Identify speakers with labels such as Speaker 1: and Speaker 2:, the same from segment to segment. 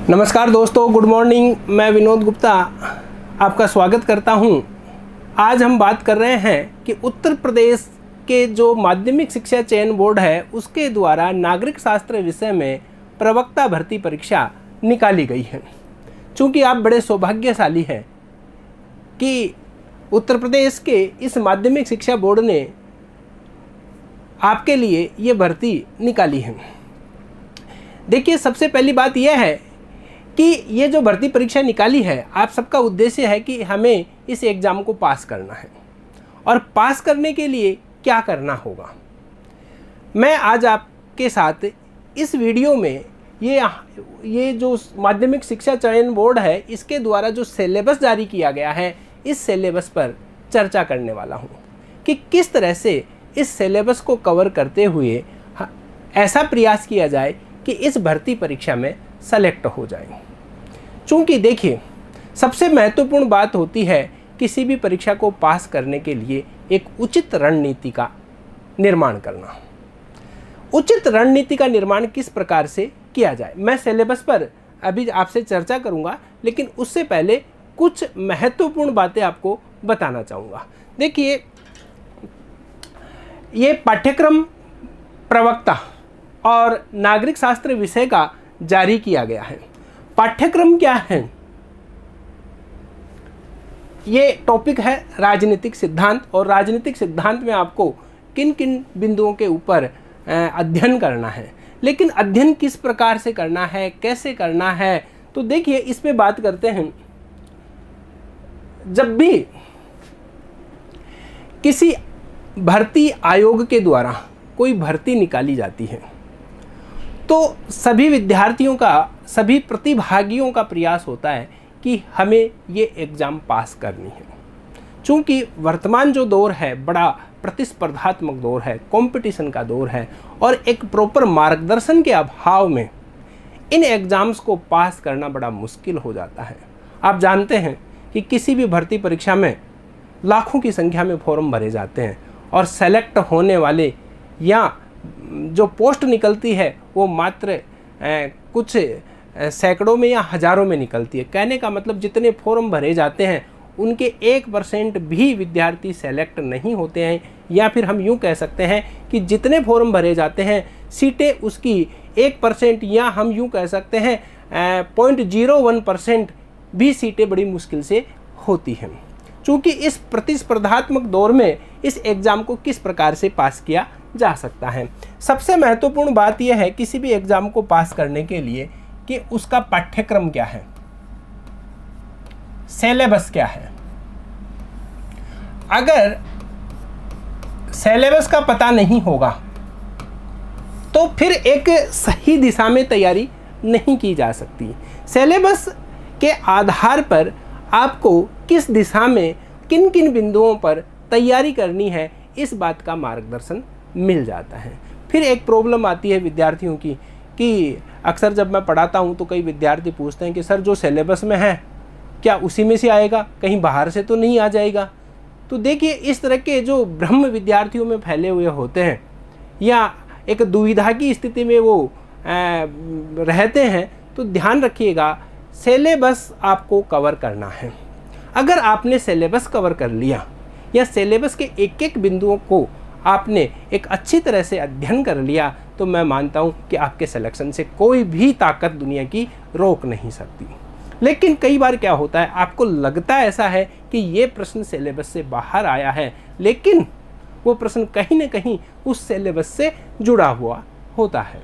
Speaker 1: नमस्कार दोस्तों, good morning. मैं विनोद गुप्ता आपका स्वागत करता हूं। आज हम बात कर रहे हैं कि उत्तर प्रदेश के जो माध्यमिक शिक्षा चयन बोर्ड है उसके द्वारा नागरिक शास्त्र विषय में प्रवक्ता भर्ती परीक्षा निकाली गई है। चूँकि आप बड़े सौभाग्यशाली हैं कि उत्तर प्रदेश के इस माध्यमिक शिक्षा बोर्ड ने आपके लिए ये भर्ती निकाली है। देखिए, सबसे पहली बात यह है कि ये जो भर्ती परीक्षा निकाली है, आप सबका उद्देश्य है कि हमें इस एग्ज़ाम को पास करना है। और पास करने के लिए क्या करना होगा, मैं आज आपके साथ इस वीडियो में ये जो माध्यमिक शिक्षा चयन बोर्ड है इसके द्वारा जो सिलेबस जारी किया गया है, इस सिलेबस पर चर्चा करने वाला हूँ कि किस तरह से इस सिलेबस को कवर करते हुए ऐसा प्रयास किया जाए कि इस भर्ती परीक्षा में सेलेक्ट हो जाए। चूँकि देखिए, सबसे महत्वपूर्ण बात होती है किसी भी परीक्षा को पास करने के लिए एक उचित रणनीति का निर्माण करना। उचित रणनीति का निर्माण किस प्रकार से किया जाए, मैं सिलेबस पर अभी आपसे चर्चा करूंगा, लेकिन उससे पहले कुछ महत्वपूर्ण बातें आपको बताना चाहूँगा। देखिए, ये पाठ्यक्रम प्रवक्ता और नागरिक शास्त्र विषय का जारी किया गया है। पाठ्यक्रम क्या है? ये टॉपिक है राजनीतिक सिद्धांत, और राजनीतिक सिद्धांत में आपको किन किन बिंदुओं के ऊपर अध्ययन करना है, लेकिन अध्ययन किस प्रकार से करना है, कैसे करना है, तो देखिए इस पे बात करते हैं। जब भी किसी भर्ती आयोग के द्वारा कोई भर्ती निकाली जाती है तो सभी विद्यार्थियों का, सभी प्रतिभागियों का प्रयास होता है कि हमें ये एग्ज़ाम पास करनी है। चूँकि वर्तमान जो दौर है बड़ा प्रतिस्पर्धात्मक दौर है, कंपटीशन का दौर है, और एक प्रॉपर मार्गदर्शन के अभाव में इन एग्ज़ाम्स को पास करना बड़ा मुश्किल हो जाता है। आप जानते हैं कि किसी भी भर्ती परीक्षा में लाखों की संख्या में फॉर्म भरे जाते हैं और सेलेक्ट होने वाले या जो पोस्ट निकलती है वो मात्र कुछ सैकड़ों में या हज़ारों में निकलती है। कहने का मतलब जितने फॉर्म भरे जाते हैं उनके 1% भी विद्यार्थी सेलेक्ट नहीं होते हैं, या फिर हम यूँ कह सकते हैं कि जितने फॉर्म भरे जाते हैं सीटें उसकी 1% या हम यूँ कह सकते हैं 0.01% भी सीटें बड़ी मुश्किल से होती हैं। चूँकि इस प्रतिस्पर्धात्मक दौर में इस एग्ज़ाम को किस प्रकार से पास किया जा सकता है, सबसे महत्वपूर्ण बात यह है किसी भी एग्ज़ाम को पास करने के लिए कि उसका पाठ्यक्रम क्या है, सिलेबस क्या है। अगर सिलेबस का पता नहीं होगा तो फिर एक सही दिशा में तैयारी नहीं की जा सकती। सिलेबस के आधार पर आपको किस दिशा में किन किन बिंदुओं पर तैयारी करनी है, इस बात का मार्गदर्शन मिल जाता है। फिर एक प्रॉब्लम आती है विद्यार्थियों की कि अक्सर जब मैं पढ़ाता हूं तो कई विद्यार्थी पूछते हैं कि सर जो सिलेबस में है क्या उसी में से आएगा, कहीं बाहर से तो नहीं आ जाएगा। तो देखिए, इस तरह के जो भ्रम विद्यार्थियों में फैले हुए होते हैं या एक दुविधा की स्थिति में वो रहते हैं, तो ध्यान रखिएगा सिलेबस आपको कवर करना है। अगर आपने सिलेबस कवर कर लिया या सिलेबस के एक एक बिंदुओं को आपने एक अच्छी तरह से अध्ययन कर लिया, तो मैं मानता हूं कि आपके सिलेक्शन से कोई भी ताकत दुनिया की रोक नहीं सकती। लेकिन कई बार क्या होता है, आपको लगता ऐसा है कि ये प्रश्न सिलेबस से बाहर आया है, लेकिन वो प्रश्न कहीं ना कहीं उस सिलेबस से जुड़ा हुआ होता है।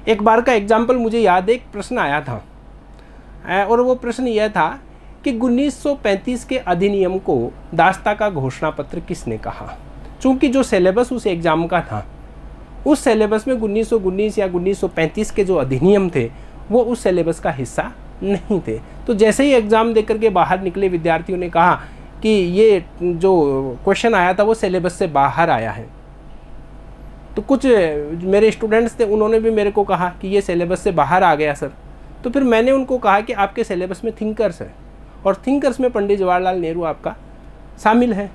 Speaker 1: एक बार का एग्जाम्पल मुझे याद है, एक प्रश्न आया था और वो प्रश्न यह था कि 1935 के अधिनियम को दास्ता का घोषणा पत्र किसने कहा। चूँकि जो सिलेबस उस एग्ज़ाम का था, उस सिलेबस में 1919 या 1935 के जो अधिनियम थे वो उस सिलेबस का हिस्सा नहीं थे। तो जैसे ही एग्ज़ाम देकर के बाहर निकले विद्यार्थियों ने कहा कि ये जो क्वेश्चन आया था वो सिलेबस से बाहर आया है। तो कुछ मेरे स्टूडेंट्स थे, उन्होंने भी मेरे को कहा कि ये सिलेबस से बाहर आ गया सर। तो फिर मैंने उनको कहा कि आपके सिलेबस में थिंकर्स है और थिंकर्स में पंडित जवाहरलाल नेहरू आपका शामिल है।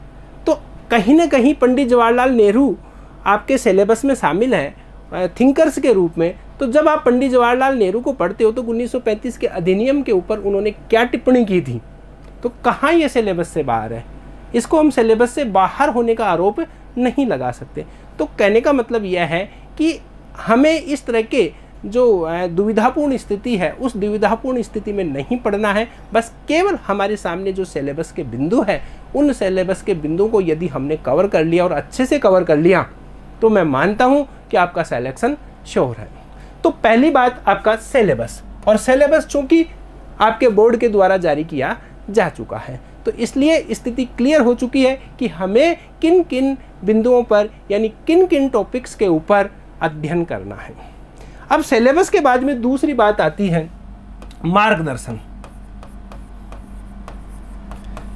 Speaker 1: तो कहीं ना कहीं पंडित जवाहरलाल नेहरू आपके सिलेबस में शामिल है थिंकर्स के रूप में, तो जब आप पंडित जवाहरलाल नेहरू को पढ़ते हो तो 1935 के अधिनियम के ऊपर उन्होंने क्या टिप्पणी की थी, तो कहाँ ये सिलेबस से बाहर है। इसको हम सिलेबस से बाहर होने का आरोप नहीं लगा सकते। तो कहने का मतलब यह है कि हमें इस तरह के जो दुविधापूर्ण स्थिति है उस दुविधापूर्ण स्थिति में नहीं पढ़ना है। बस केवल हमारे सामने जो सिलेबस के बिंदु है उन सिलेबस के बिंदुओं को यदि हमने कवर कर लिया और अच्छे से कवर कर लिया तो मैं मानता हूं कि आपका सिलेक्शन श्योर है। तो पहली बात आपका सिलेबस, और सिलेबस चूंकि आपके बोर्ड के द्वारा जारी किया जा चुका है तो इसलिए स्थिति क्लियर हो चुकी है कि हमें किन किन बिंदुओं पर यानी किन किन टॉपिक्स के ऊपर अध्ययन करना है। अब सिलेबस के बाद में दूसरी बात आती है मार्गदर्शन।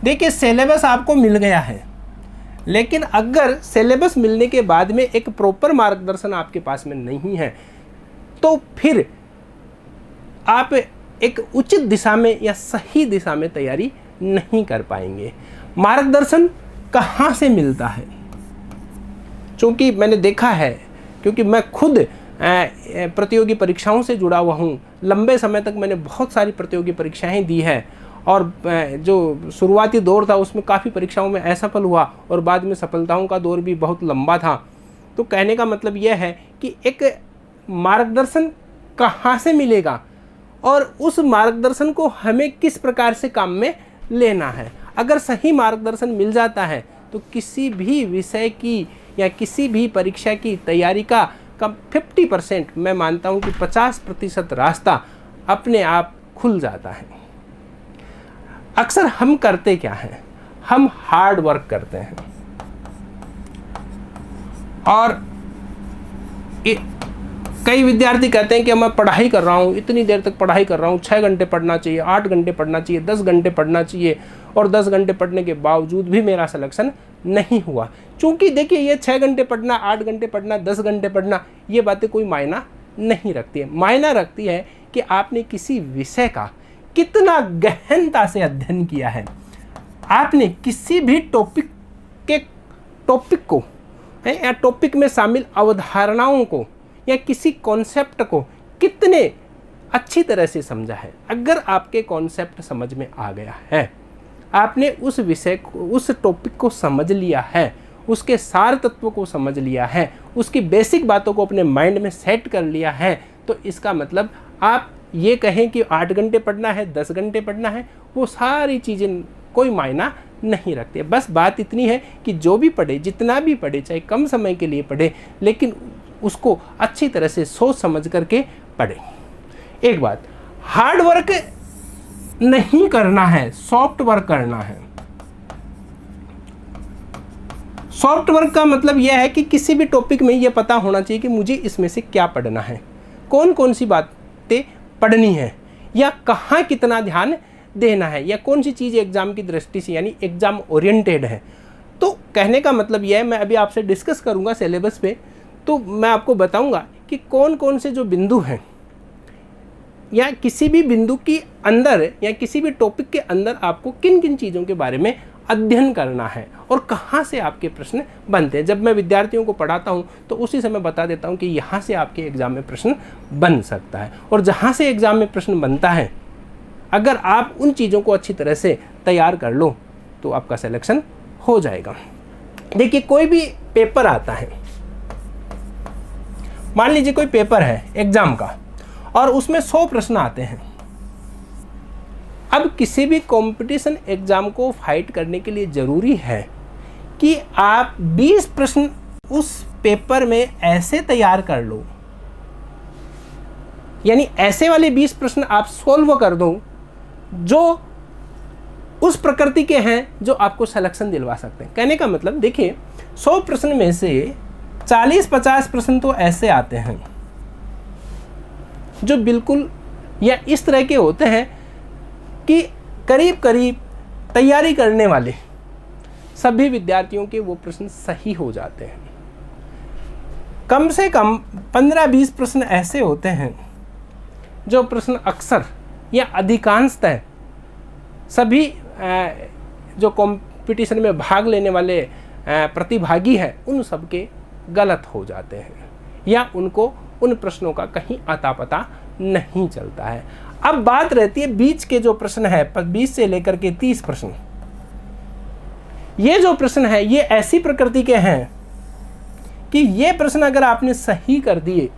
Speaker 1: देखिए सिलेबस आपको मिल गया है, लेकिन अगर सिलेबस मिलने के बाद में एक प्रॉपर मार्गदर्शन आपके पास में नहीं है तो फिर आप एक उचित दिशा में या सही दिशा में तैयारी नहीं कर पाएंगे। मार्गदर्शन कहाँ से मिलता है? क्योंकि मैंने देखा है, क्योंकि मैं खुद प्रतियोगी परीक्षाओं से जुड़ा हुआ हूँ, लंबे समय तक मैंने बहुत सारी प्रतियोगी परीक्षाएं दी है और जो शुरुआती दौर था उसमें काफ़ी परीक्षाओं में असफल हुआ और बाद में सफलताओं का दौर भी बहुत लंबा था। तो कहने का मतलब यह है कि एक मार्गदर्शन कहाँ से मिलेगा और उस मार्गदर्शन को हमें किस प्रकार से काम में लेना है। अगर सही मार्गदर्शन मिल जाता है तो किसी भी विषय की या किसी भी परीक्षा की तैयारी का 50% मैं मानता हूं कि 50% रास्ता अपने आप खुल जाता है। अक्सर हम करते क्या हैं, हम हार्ड वर्क करते हैं और कई विद्यार्थी कहते हैं कि मैं पढ़ाई कर रहा हूँ, इतनी देर तक पढ़ाई कर रहा हूँ, 6 घंटे पढ़ना चाहिए, 8 घंटे पढ़ना चाहिए, 10 घंटे पढ़ना चाहिए और 10 घंटे पढ़ने के बावजूद भी मेरा सिलेक्शन नहीं हुआ। चूँकि देखिए ये 6 घंटे पढ़ना, 8 घंटे पढ़ना, 10 घंटे पढ़ना, ये बातें कोई मायना नहीं रखती है। मायना रखती है कि आपने किसी विषय का कितना गहनता से अध्ययन किया है, आपने किसी भी टॉपिक को या टॉपिक में शामिल अवधारणाओं को या किसी कॉन्सेप्ट को कितने अच्छी तरह से समझा है। अगर आपके कॉन्सेप्ट समझ में आ गया है, आपने उस विषय को, उस टॉपिक को समझ लिया है, उसके सार तत्व को समझ लिया है, उसकी बेसिक बातों को अपने माइंड में सेट कर लिया है, तो इसका मतलब आप ये कहें कि 8 घंटे पढ़ना है, 10 घंटे पढ़ना है, वो सारी चीज़ें कोई मायना नहीं रखते। बस बात इतनी है कि जो भी पढ़े, जितना भी पढ़े, चाहे कम समय के लिए पढ़े, लेकिन उसको अच्छी तरह से सोच समझ करके पढ़े। एक बात, हार्ड वर्क नहीं करना है, सॉफ्ट वर्क करना है। सॉफ्ट वर्क का मतलब यह है कि किसी भी टॉपिक में यह पता होना चाहिए कि मुझे इसमें से क्या पढ़ना है, कौन कौन सी बातें पढ़नी है, या कहाँ कितना ध्यान देना है, या कौन सी चीज़ एग्जाम की दृष्टि से यानी एग्जाम ओरिएंटेड है। तो कहने का मतलब यह है, मैं अभी आपसे डिस्कस करूँगा सिलेबस पे, तो मैं आपको बताऊंगा कि कौन कौन से जो बिंदु हैं या किसी भी बिंदु के अंदर या किसी भी टॉपिक के अंदर आपको किन किन चीज़ों के बारे में अध्ययन करना है और कहाँ से आपके प्रश्न बनते हैं। जब मैं विद्यार्थियों को पढ़ाता हूँ तो उसी समय बता देता हूँ कि यहाँ से आपके एग्ज़ाम में प्रश्न बन सकता है, और जहाँ से एग्ज़ाम में प्रश्न बनता है अगर आप उन चीज़ों को अच्छी तरह से तैयार कर लो तो आपका सिलेक्शन हो जाएगा। देखिए कोई भी पेपर आता है, मान लीजिए कोई पेपर है एग्जाम का और उसमें 100 प्रश्न आते हैं। अब किसी भी कंपटीशन एग्जाम को फाइट करने के लिए ज़रूरी है कि आप 20 प्रश्न उस पेपर में ऐसे तैयार कर लो, यानी ऐसे वाले 20 प्रश्न आप सोल्व कर दो जो उस प्रकृति के हैं जो आपको सिलेक्शन दिलवा सकते हैं। कहने का मतलब देखिए 100 प्रश्न में से 40-50 प्रश्न तो ऐसे आते हैं जो बिल्कुल या इस तरह के होते हैं कि करीब करीब तैयारी करने वाले सभी विद्यार्थियों के वो प्रश्न सही हो जाते हैं। कम से कम 15-20 प्रश्न ऐसे होते हैं जो प्रश्न अक्सर या अधिकांशतः सभी जो कंपटीशन में भाग लेने वाले प्रतिभागी हैं उन सब के गलत हो जाते हैं या उनको उन प्रश्नों का कहीं अता पता नहीं चलता है। अब बात रहती है बीच के जो प्रश्न है, 20 से लेकर के 30 प्रश्न, ये जो प्रश्न है ये ऐसी प्रकृति के हैं कि ये प्रश्न अगर आपने सही कर दिए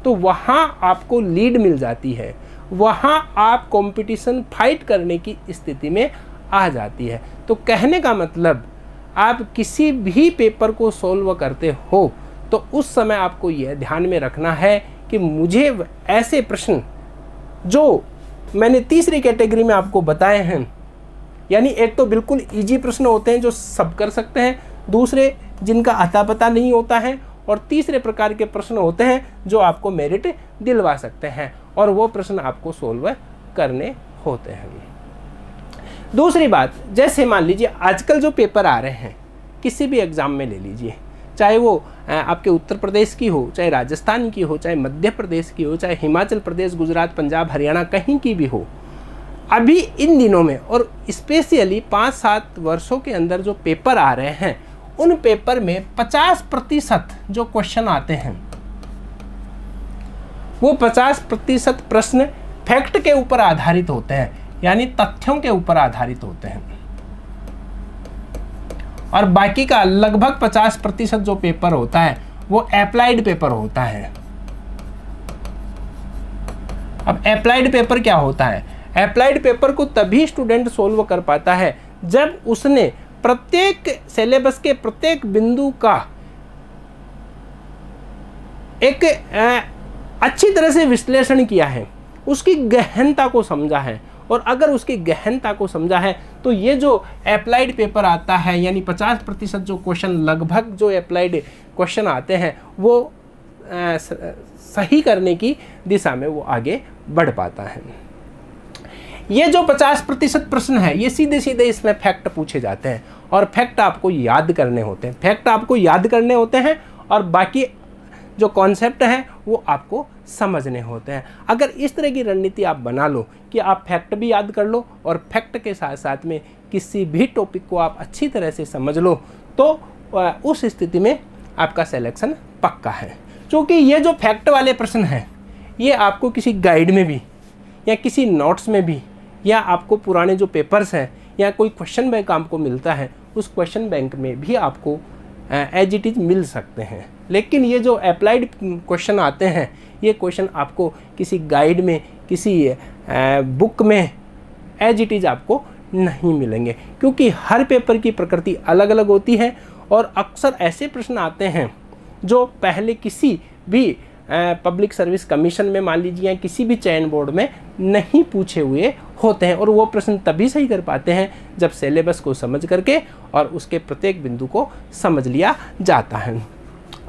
Speaker 1: तो वहाँ आपको लीड मिल जाती है, वहाँ आप कंपटीशन फाइट करने की स्थिति में आ जाती है। तो कहने का मतलब, आप किसी भी पेपर को सॉल्व करते हो तो उस समय आपको यह ध्यान में रखना है कि मुझे ऐसे प्रश्न जो मैंने तीसरी कैटेगरी में आपको बताए हैं, यानी एक तो बिल्कुल इजी प्रश्न होते हैं जो सब कर सकते हैं, दूसरे जिनका अता पता नहीं होता है, और तीसरे प्रकार के प्रश्न होते हैं जो आपको मेरिट दिलवा सकते हैं, और वो प्रश्न आपको सोल्व करने होते हैं। दूसरी बात, जैसे मान लीजिए आजकल जो पेपर आ रहे हैं किसी भी एग्ज़ाम में ले लीजिए, चाहे वो आपके उत्तर प्रदेश की हो, चाहे राजस्थान की हो, चाहे मध्य प्रदेश की हो, चाहे हिमाचल प्रदेश, गुजरात, पंजाब, हरियाणा, कहीं की भी हो, अभी इन दिनों में और स्पेशली 5-7 वर्षों के अंदर जो पेपर आ रहे हैं, उन पेपर में 50% जो क्वेश्चन आते हैं वो 50% प्रश्न फैक्ट के ऊपर आधारित होते हैं, यानी तथ्यों के ऊपर आधारित होते हैं, और बाकी का लगभग 50% जो पेपर होता है वो अप्लाइड पेपर होता है। अब अप्लाइड पेपर क्या होता है? अप्लाइड पेपर को तभी स्टूडेंट सोल्व कर पाता है जब उसने प्रत्येक सिलेबस के प्रत्येक बिंदु का एक अच्छी तरह से विश्लेषण किया है, उसकी गहनता को समझा है, और अगर उसकी गहनता को समझा है तो ये जो अप्लाइड पेपर आता है, यानी 50% जो क्वेश्चन, लगभग जो अप्लाइड क्वेश्चन आते हैं, वो सही करने की दिशा में वो आगे बढ़ पाता है। ये जो 50% प्रश्न है ये सीधे सीधे इसमें फैक्ट पूछे जाते हैं, और फैक्ट आपको याद करने होते हैं, फैक्ट आपको याद करने होते हैं, और बाकी जो कॉन्सेप्ट है वो आपको समझने होते हैं। अगर इस तरह की रणनीति आप बना लो कि आप फैक्ट भी याद कर लो और फैक्ट के साथ साथ में किसी भी टॉपिक को आप अच्छी तरह से समझ लो, तो उस स्थिति में आपका सिलेक्शन पक्का है। क्योंकि ये जो फैक्ट वाले प्रश्न हैं ये आपको किसी गाइड में भी, या किसी नोट्स में भी, या आपको पुराने जो पेपर्स हैं, या कोई क्वेश्चन बैंक आपको मिलता है, उस क्वेश्चन बैंक में भी आपको एज इट इज़ मिल सकते हैं। लेकिन ये जो अप्लाइड क्वेश्चन आते हैं, ये क्वेश्चन आपको किसी गाइड में, किसी बुक में एज इट इज़ आपको नहीं मिलेंगे, क्योंकि हर पेपर की प्रकृति अलग अलग होती है, और अक्सर ऐसे प्रश्न आते हैं जो पहले किसी भी पब्लिक सर्विस कमीशन में, मान लीजिए, या किसी भी चयन बोर्ड में नहीं पूछे हुए होते हैं, और वो प्रश्न तभी सही कर पाते हैं जब सिलेबस को समझ करके और उसके प्रत्येक बिंदु को समझ लिया जाता है।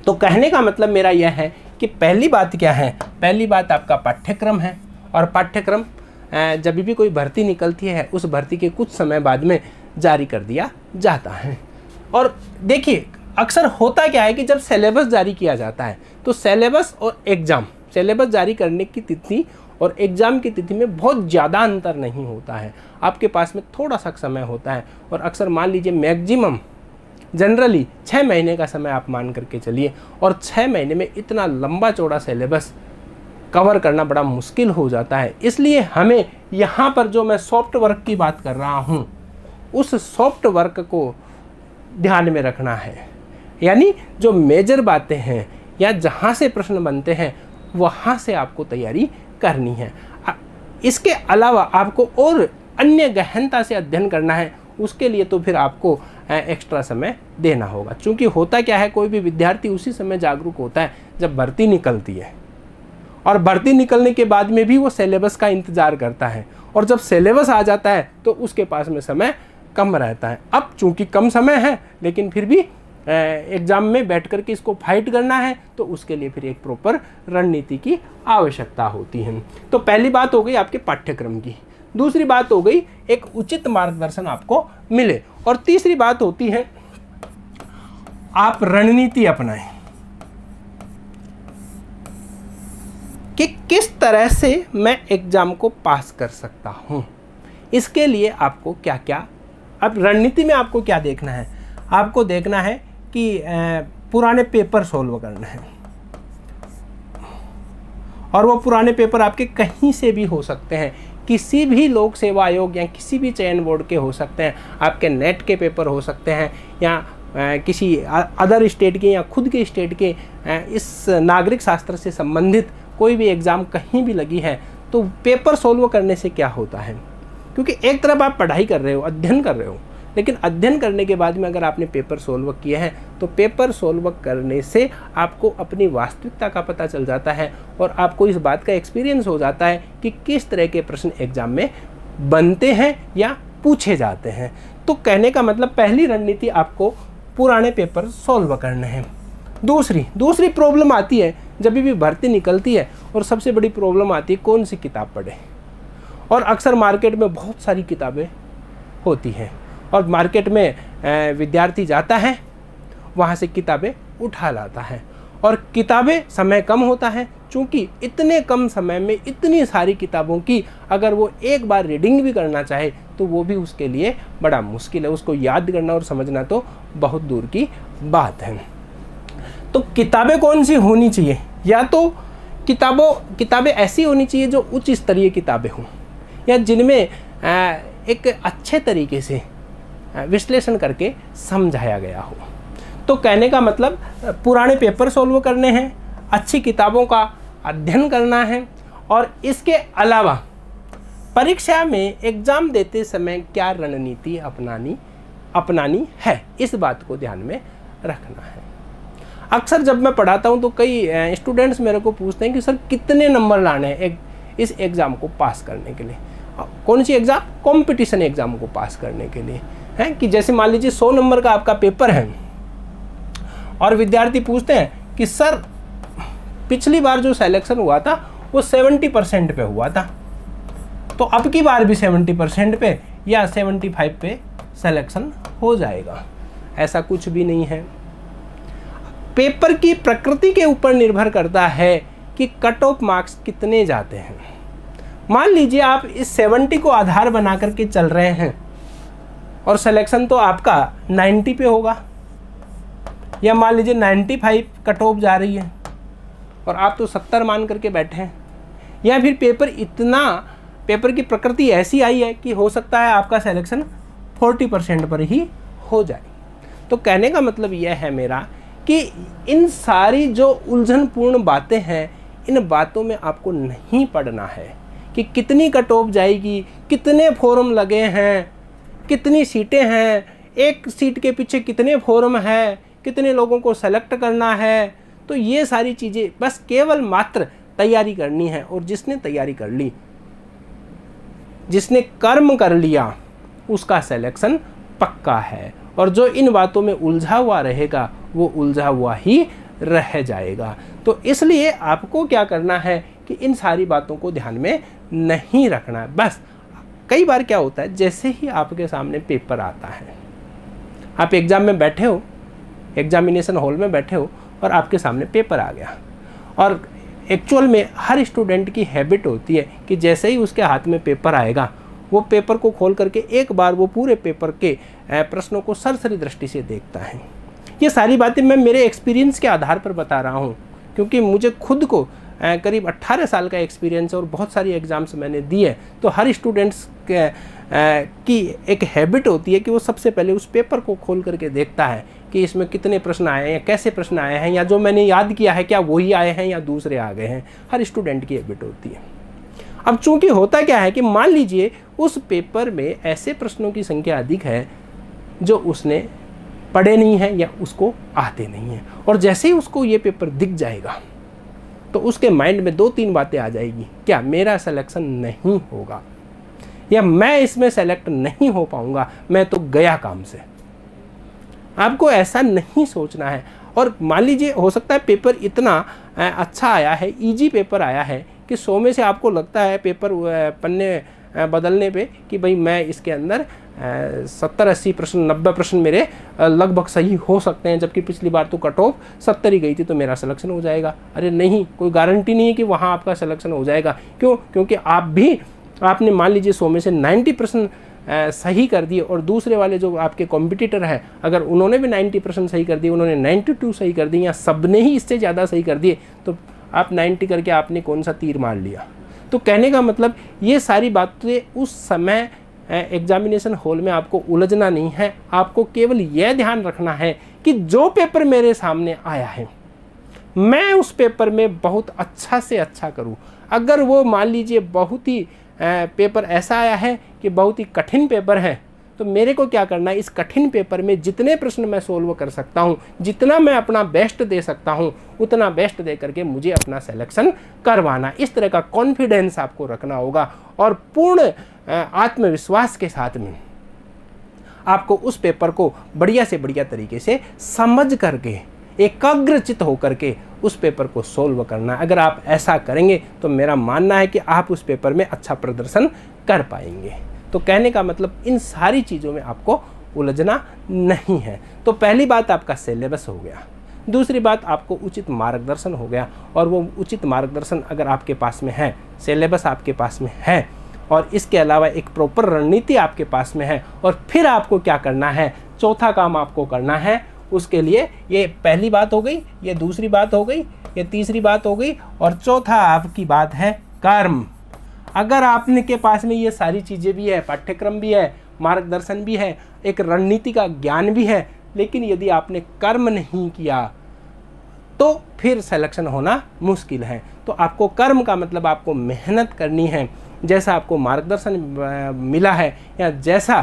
Speaker 1: तो कहने का मतलब मेरा यह है कि पहली बात क्या है? पहली बात आपका पाठ्यक्रम है, और पाठ्यक्रम जब भी कोई भर्ती निकलती है उस भर्ती के कुछ समय बाद में जारी कर दिया जाता है। और देखिए, अक्सर होता क्या है कि जब सिलेबस जारी किया जाता है तो सिलेबस और एग्ज़ाम, सिलेबस जारी करने की तिथि और एग्ज़ाम की तिथि में बहुत ज़्यादा अंतर नहीं होता है, आपके पास में थोड़ा सा समय होता है, और अक्सर मान लीजिए मैक्सिमम जनरली 6 महीने का समय आप मान करके चलिए, और 6 महीने में इतना लंबा चौड़ा सिलेबस कवर करना बड़ा मुश्किल हो जाता है। इसलिए हमें यहाँ पर जो मैं सॉफ्ट वर्क की बात कर रहा हूँ, उस सॉफ्ट वर्क को ध्यान में रखना है, यानी जो मेजर बातें हैं या जहाँ से प्रश्न बनते हैं वहाँ से आपको तैयारी करनी है। इसके अलावा आपको और अन्य गहनता से अध्ययन करना है, उसके लिए तो फिर आपको एक्स्ट्रा समय देना होगा। क्योंकि होता क्या है, कोई भी विद्यार्थी उसी समय जागरूक होता है जब भर्ती निकलती है, और भर्ती निकलने के बाद में भी वो सिलेबस का इंतज़ार करता है, और जब सिलेबस आ जाता है तो उसके पास में समय कम रहता है। अब चूँकि कम समय है, लेकिन फिर भी एग्ज़ाम में बैठ कर के इसको फाइट करना है, तो उसके लिए फिर एक प्रॉपर रणनीति की आवश्यकता होती है। तो पहली बात हो गई आपके पाठ्यक्रम की, दूसरी बात हो गई एक उचित मार्गदर्शन आपको मिले, और तीसरी बात होती है आप रणनीति अपनाएं कि किस तरह से मैं एग्ज़ाम को पास कर सकता हूं। इसके लिए आपको क्या क्या, अब रणनीति में आपको क्या देखना है? आपको देखना है कि पुराने पेपर सोल्व करने हैं, और वो पुराने पेपर आपके कहीं से भी हो सकते हैं, किसी भी लोक सेवा आयोग या किसी भी चयन बोर्ड के हो सकते हैं, आपके नेट के पेपर हो सकते हैं, या किसी अदर स्टेट के या खुद के स्टेट के इस नागरिक शास्त्र से संबंधित कोई भी एग्ज़ाम कहीं भी लगी है, तो पेपर सोल्व करने से क्या होता है, क्योंकि एक तरफ आप पढ़ाई कर रहे हो, अध्ययन कर रहे हो, लेकिन अध्ययन करने के बाद में अगर आपने पेपर सोल्व किए हैं तो पेपर सोल्व करने से आपको अपनी वास्तविकता का पता चल जाता है और आपको इस बात का एक्सपीरियंस हो जाता है कि किस तरह के प्रश्न एग्जाम में बनते हैं या पूछे जाते हैं। तो कहने का मतलब पहली रणनीति आपको पुराने पेपर सोल्व करने हैं। दूसरी प्रॉब्लम आती है जब भी भर्ती निकलती है और सबसे बड़ी प्रॉब्लम आती है कौन सी किताब पढ़ें। और अक्सर मार्केट में बहुत सारी किताबें होती हैं और मार्केट में विद्यार्थी जाता है, वहाँ से किताबें उठा लाता है और किताबें समय कम होता है, चूँकि इतने कम समय में इतनी सारी किताबों की अगर वो एक बार रीडिंग भी करना चाहे तो वो भी उसके लिए बड़ा मुश्किल है, उसको याद करना और समझना तो बहुत दूर की बात है। तो किताबें कौन सी होनी चाहिए, या तो किताबें ऐसी होनी चाहिए जो उच्च स्तरीय किताबें हों या जिनमें एक अच्छे तरीके से विश्लेषण करके समझाया गया हो। तो कहने का मतलब पुराने पेपर सोल्व करने हैं, अच्छी किताबों का अध्ययन करना है और इसके अलावा परीक्षा में एग्ज़ाम देते समय क्या रणनीति अपनानी है, इस बात को ध्यान में रखना है। अक्सर जब मैं पढ़ाता हूँ तो कई स्टूडेंट्स मेरे को पूछते हैं कि सर कितने नंबर लाने हैं इस एग्ज़ाम को पास करने के लिए। कौन सी एग्ज़ाम? कंपटीशन एग्ज़ाम को पास करने के लिए है कि जैसे मान लीजिए 100 नंबर का आपका पेपर है और विद्यार्थी पूछते हैं कि सर पिछली बार जो सिलेक्शन हुआ था वो 70% पे हुआ था, तो अब की बार भी 70% पे या 75 पे सिलेक्शन हो जाएगा। ऐसा कुछ भी नहीं है। पेपर की प्रकृति के ऊपर निर्भर करता है कि कट ऑफ मार्क्स कितने जाते हैं। मान लीजिए आप इस 70 को आधार बना करके चल रहे हैं और सिलेक्शन तो आपका 90 पे होगा, या मान लीजिए 95 कट ऑफ जा रही है और आप तो 70 मान करके बैठे हैं, या फिर पेपर की प्रकृति ऐसी आई है कि हो सकता है आपका सिलेक्शन 40% पर ही हो जाए। तो कहने का मतलब यह है मेरा कि इन सारी जो उलझनपूर्ण बातें हैं, इन बातों में आपको नहीं पढ़ना है कि कितनी कट ऑफ जाएगी, कितने फॉर्म लगे हैं, कितनी सीटें हैं, एक सीट के पीछे कितने फॉर्म हैं, कितने लोगों को सेलेक्ट करना है। तो ये सारी चीज़ें बस केवल मात्र तैयारी करनी है, और जिसने तैयारी कर ली, जिसने कर्म कर लिया, उसका सिलेक्शन पक्का है। और जो इन बातों में उलझा हुआ रहेगा वो उलझा हुआ ही रह जाएगा। तो इसलिए आपको क्या करना है कि इन सारी बातों को ध्यान में नहीं रखना है। बस कई बार क्या होता है, जैसे ही आपके सामने पेपर आता है, आप एग्ज़ाम में बैठे हो, एग्जामिनेशन हॉल में बैठे हो और आपके सामने पेपर आ गया, और एक्चुअल में हर स्टूडेंट की हैबिट होती है कि जैसे ही उसके हाथ में पेपर आएगा वो पेपर को खोल करके एक बार वो पूरे पेपर के प्रश्नों को सरसरी दृष्टि से देखता है। ये सारी बातें मैं मेरे एक्सपीरियंस के आधार पर बता रहा हूँ, क्योंकि मुझे खुद को करीब 18 साल का एक्सपीरियंस और बहुत सारी एग्ज़ाम्स मैंने दी है। तो हर स्टूडेंट्स की एक हैबिट होती है कि वो सबसे पहले उस पेपर को खोल करके देखता है कि इसमें कितने प्रश्न आए हैं या कैसे प्रश्न आए हैं, या जो मैंने याद किया है क्या वही आए हैं या दूसरे आ गए हैं। हर स्टूडेंट की हैबिट होती है। अब चूंकि होता क्या है कि मान लीजिए उस पेपर में ऐसे प्रश्नों की संख्या अधिक है जो उसने पढ़े नहीं हैं या उसको आते नहीं हैं, और जैसे ही उसको ये पेपर दिख जाएगा तो उसके माइंड में 2-3 बातें आ जाएगी, क्या मेरा सिलेक्शन नहीं होगा, या मैं इसमें सेलेक्ट नहीं हो पाऊंगा, मैं तो गया काम से। आपको ऐसा नहीं सोचना है। और मान लीजिए हो सकता है पेपर इतना अच्छा आया है, इजी पेपर आया है कि 100 में से आपको लगता है पेपर पन्ने बदलने पे कि भाई मैं इसके अंदर 70-80 प्रश्न 90 प्रश्न मेरे लगभग सही हो सकते हैं, जबकि पिछली बार तो कट ऑफ 70 ही गई थी तो मेरा सिलेक्शन हो जाएगा। अरे नहीं, कोई गारंटी नहीं है कि वहाँ आपका सिलेक्शन हो जाएगा। क्यों? क्योंकि आपने मान लीजिए 100 में से 90 प्रश्न सही कर दिए, और दूसरे वाले जो आपके कॉम्पिटिटर है अगर उन्होंने भी 90% सही कर दिए, उन्होंने 92 सही कर दिए, या सब ने ही इससे ज़्यादा सही कर दिए, तो आप 90 करके आपने कौन सा तीर मार लिया। तो कहने का मतलब ये सारी बातें उस समय एग्जामिनेशन हॉल में आपको उलझना नहीं है, आपको केवल यह ध्यान रखना है कि जो पेपर मेरे सामने आया है मैं उस पेपर में बहुत अच्छा से अच्छा करूं। अगर वो मान लीजिए बहुत ही पेपर ऐसा आया है कि बहुत ही कठिन पेपर है, तो मेरे को क्या करना है, इस कठिन पेपर में जितने प्रश्न मैं सोल्व कर सकता हूं, जितना मैं अपना बेस्ट दे सकता हूं, उतना बेस्ट दे करके मुझे अपना सिलेक्शन करवाना। इस तरह का कॉन्फिडेंस आपको रखना होगा और पूर्ण आत्मविश्वास के साथ में आपको उस पेपर को बढ़िया से बढ़िया तरीके से समझ करके एकाग्रचित होकर के उस पेपर को सोल्व करना। अगर आप ऐसा करेंगे तो मेरा मानना है कि आप उस पेपर में अच्छा प्रदर्शन कर पाएंगे। तो कहने का मतलब इन सारी चीज़ों में आपको उलझना नहीं है। तो पहली बात आपका सिलेबस हो गया, दूसरी बात आपको उचित मार्गदर्शन हो गया, और वो उचित मार्गदर्शन अगर आपके पास में है, सिलेबस आपके पास में है और इसके अलावा एक प्रॉपर रणनीति आपके पास में है, और फिर आपको क्या करना है, चौथा काम आपको करना है। उसके लिए ये पहली बात हो गई, ये दूसरी बात हो गई, ये तीसरी बात हो गई, और चौथा आपकी बात है कर्म। अगर आपने के पास में ये सारी चीज़ें भी है, पाठ्यक्रम भी है, मार्गदर्शन भी है, एक रणनीति का ज्ञान भी है, लेकिन यदि आपने कर्म नहीं किया तो फिर सिलेक्शन होना मुश्किल है। तो आपको कर्म का मतलब आपको मेहनत करनी है, जैसा आपको मार्गदर्शन मिला है या जैसा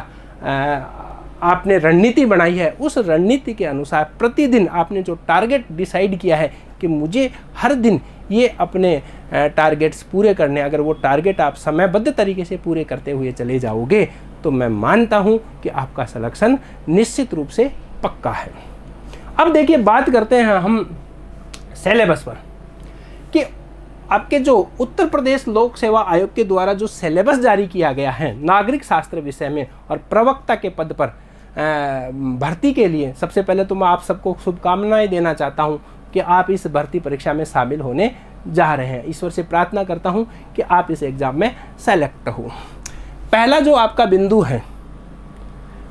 Speaker 1: आपने रणनीति बनाई है, उस रणनीति के अनुसार प्रतिदिन आपने जो टारगेट डिसाइड किया है कि मुझे हर दिन ये अपने टारगेट्स पूरे करने, अगर वो टारगेट आप समयबद्ध तरीके से पूरे करते हुए चले जाओगे तो मैं मानता हूँ कि आपका सिलेक्शन निश्चित रूप से पक्का है। अब देखिए बात करते हैं हम सिलेबस पर कि आपके जो उत्तर प्रदेश लोक सेवा आयोग के द्वारा जो सिलेबस जारी किया गया है नागरिक शास्त्र विषय में और प्रवक्ता के पद पर भर्ती के लिए, सबसे पहले तो मैं आप सबको शुभकामनाएं देना चाहता हूं कि आप इस भर्ती परीक्षा में शामिल होने जा रहे हैं। ईश्वर से प्रार्थना करता हूं कि आप इस एग्ज़ाम में सेलेक्ट हो। पहला जो आपका बिंदु है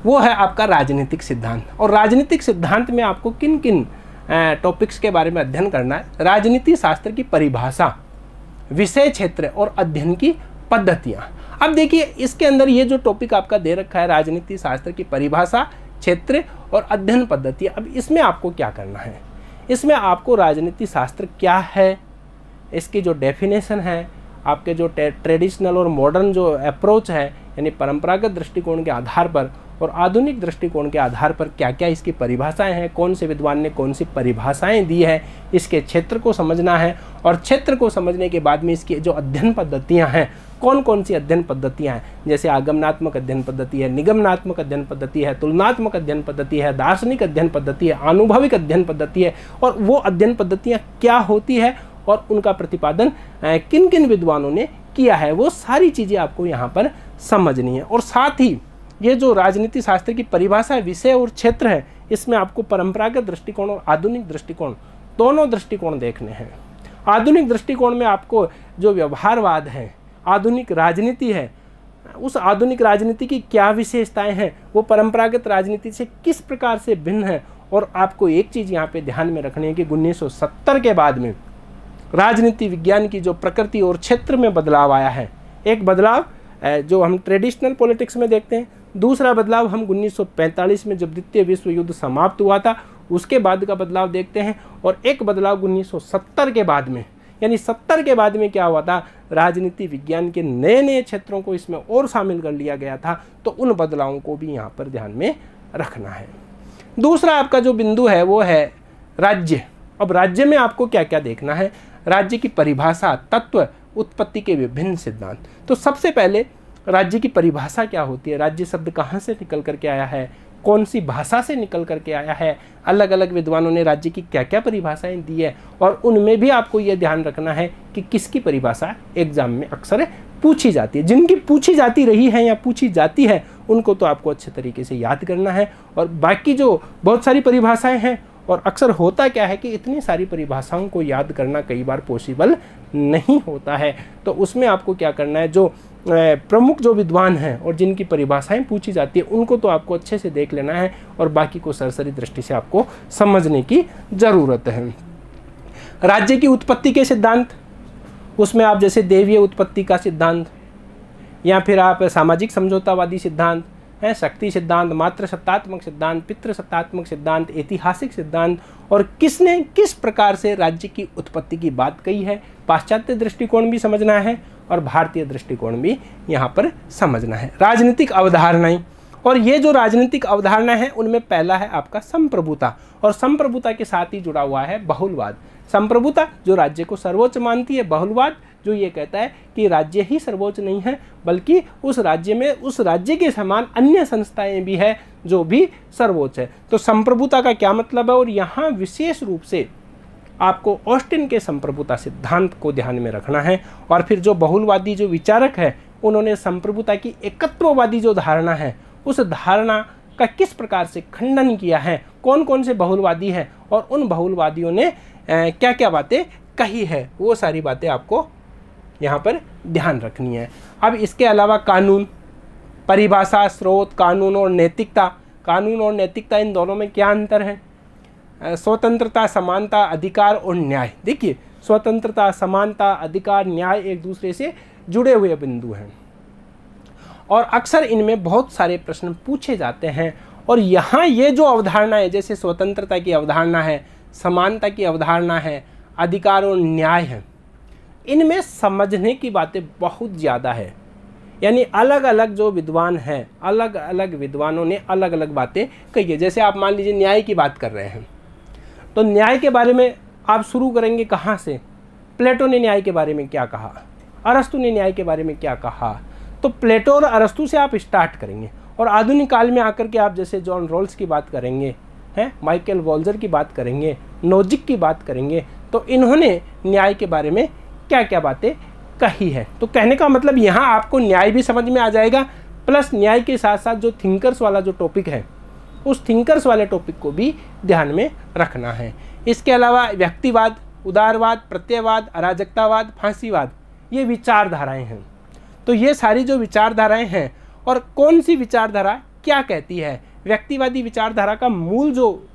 Speaker 1: वो है आपका राजनीतिक सिद्धांत, और राजनीतिक सिद्धांत में आपको किन किन टॉपिक्स के बारे में अध्ययन करना है। राजनीति शास्त्र की परिभाषा, विषय क्षेत्र और अध्ययन की पद्धतियाँ। अब देखिए इसके अंदर ये जो टॉपिक आपका दे रखा है राजनीति शास्त्र की परिभाषा, क्षेत्र और अध्ययन पद्धतियाँ, अब इसमें आपको क्या करना है, इसमें आपको राजनीति शास्त्र क्या है, इसकी जो डेफिनेशन है, आपके जो ट्रेडिशनल और मॉडर्न जो अप्रोच है यानी परंपरागत दृष्टिकोण के आधार पर और आधुनिक दृष्टिकोण के आधार पर क्या क्या इसकी परिभाषाएं हैं, कौन से विद्वान ने कौन सी परिभाषाएं दी है, इसके क्षेत्र को समझना है। और क्षेत्र को समझने के बाद में इसकी जो अध्ययन पद्धतियां हैं, कौन कौन सी अध्ययन पद्धतियां हैं, जैसे आगमनात्मक अध्ययन पद्धति है, निगमनात्मक अध्ययन पद्धति है, तुलनात्मक अध्ययन पद्धति है, दार्शनिक अध्ययन पद्धति है, आनुभविक अध्ययन पद्धति है, और वो अध्ययन पद्धतियाँ क्या होती है और उनका प्रतिपादन किन किन विद्वानों ने किया है, वो सारी चीज़ें आपको यहाँ पर समझनी है। और साथ ही ये जो राजनीति शास्त्र की परिभाषा विषय और क्षेत्र है, इसमें आपको परंपरागत दृष्टिकोण और आधुनिक दृष्टिकोण दोनों दृष्टिकोण देखने हैं। आधुनिक दृष्टिकोण में आपको जो व्यवहारवाद है, आधुनिक राजनीति है, उस आधुनिक राजनीति की क्या विशेषताएं हैं, वो परंपरागत राजनीति से किस प्रकार से भिन्न है। और आपको एक चीज़ यहाँ पे ध्यान में रखनी है कि 1970 के बाद में राजनीति विज्ञान की जो प्रकृति और क्षेत्र में बदलाव आया है, एक बदलाव जो हम ट्रेडिशनल पॉलिटिक्स में देखते हैं, दूसरा बदलाव हम 1945 में जब द्वितीय विश्व युद्ध समाप्त हुआ था उसके बाद का बदलाव देखते हैं, और एक बदलाव 1970 के बाद में, यानी 70 के बाद में क्या हुआ था, राजनीति विज्ञान के नए नए क्षेत्रों को इसमें और शामिल कर लिया गया था। तो उन बदलावों को भी यहाँ पर ध्यान में रखना है। दूसरा आपका जो बिंदु है वो है राज्य। अब राज्य में आपको क्या क्या देखना है, राज्य की परिभाषा, तत्व, उत्पत्ति के विभिन्न सिद्धांत। तो सबसे पहले राज्य की परिभाषा क्या होती है, राज्य शब्द कहाँ से निकल करके आया है, कौन सी भाषा से निकल करके आया है, अलग अलग विद्वानों ने राज्य की क्या क्या परिभाषाएं दी है, और उनमें भी आपको ये ध्यान रखना है कि किसकी परिभाषा एग्जाम में अक्सर पूछी जाती है। जिनकी पूछी जाती रही है या पूछी जाती है उनको तो आपको अच्छे तरीके से याद करना है, और बाकी जो बहुत सारी परिभाषाएं हैं, और अक्सर होता क्या है कि इतनी सारी परिभाषाओं को याद करना कई बार पॉसिबल नहीं होता है। तो उसमें आपको क्या करना है, जो प्रमुख जो विद्वान हैं और जिनकी परिभाषाएं पूछी जाती है उनको तो आपको अच्छे से देख लेना है, और बाकी को सरसरी दृष्टि से आपको समझने की ज़रूरत है। राज्य की उत्पत्ति के सिद्धांत, उसमें आप जैसे देवीय उत्पत्ति का सिद्धांत, या फिर आप सामाजिक समझौतावादी सिद्धांत हैं, शक्ति सिद्धांत, मात्र सत्तात्मक सिद्धांत, पितृ सत्तात्मक सिद्धांत, ऐतिहासिक सिद्धांत, और किसने किस प्रकार से राज्य की उत्पत्ति की बात कही है, पाश्चात्य दृष्टिकोण भी समझना है और भारतीय दृष्टिकोण भी यहाँ पर समझना है। राजनीतिक अवधारणाएं, और ये जो राजनीतिक अवधारणा है उनमें पहला है आपका संप्रभुता, और संप्रभुता के साथ ही जुड़ा हुआ है बहुलवाद। संप्रभुता जो राज्य को सर्वोच्च मानती है, बहुलवाद जो ये कहता है कि राज्य ही सर्वोच्च नहीं है बल्कि उस राज्य में उस राज्य के समान अन्य संस्थाएं भी है जो भी सर्वोच्च है। तो संप्रभुता का क्या मतलब है, और यहाँ विशेष रूप से आपको ऑस्टिन के संप्रभुता सिद्धांत को ध्यान में रखना है। और फिर जो बहुलवादी जो विचारक है उन्होंने संप्रभुता की एकत्ववादी जो धारणा है उस धारणा का किस प्रकार से खंडन किया है, कौन कौन से बहुलवादी हैं और उन बहुलवादियों ने क्या क्या बातें कही है, वो सारी बातें आपको यहाँ पर ध्यान रखनी है। अब इसके अलावा कानून, परिभाषा, स्रोत, कानून और नैतिकता। कानून और नैतिकता इन दोनों में क्या अंतर है? स्वतंत्रता, समानता, अधिकार और न्याय। देखिए स्वतंत्रता, समानता, अधिकार, न्याय एक दूसरे से जुड़े हुए बिंदु हैं और अक्सर इनमें बहुत सारे प्रश्न पूछे जाते हैं। और यहाँ ये जो अवधारणा है, जैसे स्वतंत्रता की अवधारणा है, समानता की अवधारणा है, अधिकार और न्याय है, इनमें समझने की बातें बहुत ज़्यादा है। यानी अलग अलग जो विद्वान हैं, अलग अलग विद्वानों ने अलग अलग बातें कही है। जैसे आप मान लीजिए न्याय की बात कर रहे हैं, तो न्याय के बारे में आप शुरू करेंगे कहाँ से? प्लेटो ने न्याय के बारे में क्या कहा, अरस्तु ने न्याय के बारे में क्या कहा, तो प्लेटो और अरस्तु से आप स्टार्ट करेंगे और आधुनिक काल में आकर के आप जैसे जॉन रॉल्स की बात करेंगे, हैं माइकल वॉल्जर की बात करेंगे, नोजिक की बात करेंगे, तो इन्होंने न्याय के बारे में क्या क्या बातें कही है। तो कहने का मतलब यहाँ आपको न्याय भी समझ में आ जाएगा, प्लस न्याय के साथ साथ जो थिंकर्स वाला जो टॉपिक है उस थिंकर्स वाले टॉपिक को भी ध्यान में रखना है। इसके अलावा व्यक्तिवाद, उदारवाद, प्रत्ययवाद, अराजकतावाद, फांसीवाद, ये विचारधाराएं हैं। तो ये सारी जो विचारधाराएं हैं और कौन सी विचारधारा क्या कहती है, व्यक्तिवादी विचारधारा का मूल जो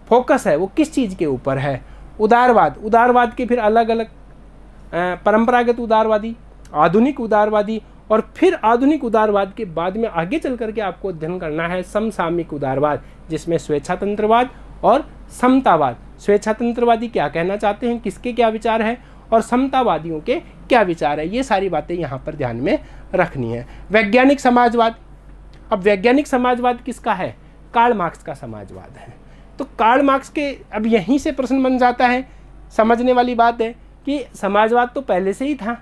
Speaker 1: फोकस है वो किस चीज़ के ऊपर है, उदारवाद, उदारवाद के फिर अलग अलग परंपरागत उदारवादी, आधुनिक उदारवादी, और फिर आधुनिक उदारवाद के बाद में आगे चल करके आपको अध्ययन करना है समसामयिक उदारवाद, जिसमें स्वेच्छातंत्रवाद और समतावाद। स्वेच्छातंत्रवादी क्या कहना चाहते हैं, किसके क्या विचार है, और समतावादियों के क्या विचार है, ये सारी बातें यहाँ पर ध्यान में रखनी है। वैज्ञानिक समाजवाद, अब वैज्ञानिक समाजवाद किसका है? कार्ल मार्क्स का समाजवाद है। तो कार्ल मार्क्स के अब यहीं से प्रश्न बन जाता है, समझने वाली बात है कि समाजवाद तो पहले से ही था,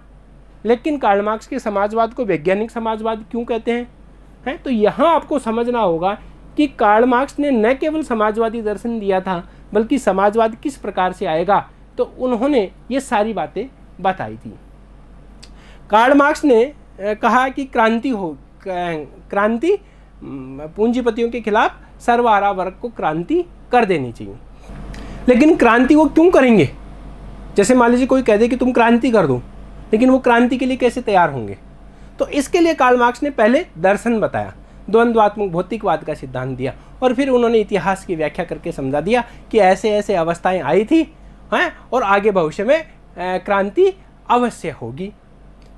Speaker 1: लेकिन कार्ल मार्क्स के समाजवाद को वैज्ञानिक समाजवाद क्यों कहते हैं? तो यहाँ आपको समझना होगा कि कार्ल मार्क्स ने न केवल समाजवादी दर्शन दिया था बल्कि समाजवाद किस प्रकार से आएगा, तो उन्होंने ये सारी बातें बताई थी। कार्ल मार्क्स ने कहा कि क्रांति पूंजीपतियों के खिलाफ सर्वहारा वर्ग को क्रांति कर देनी चाहिए। लेकिन क्रांति वो क्यों करेंगे? जैसे मान लीजिए कोई कह दे कि तुम क्रांति कर दो, लेकिन वो क्रांति के लिए कैसे तैयार होंगे? तो इसके लिए कार्ल मार्क्स ने पहले दर्शन बताया, द्वंद्वात्मक भौतिकवाद का सिद्धांत दिया, और फिर उन्होंने इतिहास की व्याख्या करके समझा दिया कि ऐसे ऐसे अवस्थाएं आई थी हैं और आगे भविष्य में क्रांति अवश्य होगी।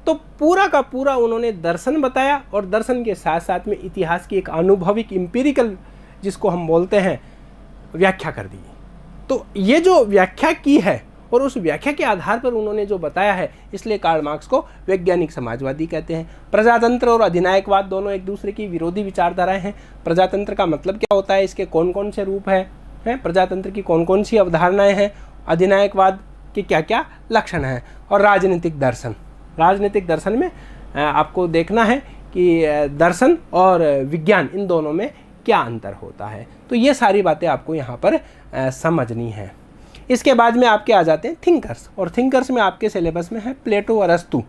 Speaker 1: तो पूरा का पूरा उन्होंने दर्शन बताया और दर्शन के साथ साथ में इतिहास की एक अनुभविक इम्पीरिकल जिसको हम बोलते हैं व्याख्या कर दी। तो ये जो व्याख्या की है और उस व्याख्या के आधार पर उन्होंने जो बताया है, इसलिए कार्ल मार्क्स को वैज्ञानिक समाजवादी कहते हैं। प्रजातंत्र और अधिनायकवाद दोनों एक दूसरे की विरोधी विचारधाराएं हैं। प्रजातंत्र का मतलब क्या होता है, इसके कौन कौन से रूप हैं, प्रजातंत्र की कौन कौन सी अवधारणाएं हैं, अधिनायकवाद के क्या क्या लक्षण हैं, और राजनीतिक दर्शन। राजनीतिक दर्शन में आपको देखना है कि दर्शन और विज्ञान इन दोनों में क्या अंतर होता है। तो ये सारी बातें आपको यहाँ पर समझनी है। इसके बाद में आपके आ जाते हैं थिंकर्स, और थिंकर्स में आपके सिलेबस में है प्लेटो और अरस्तु।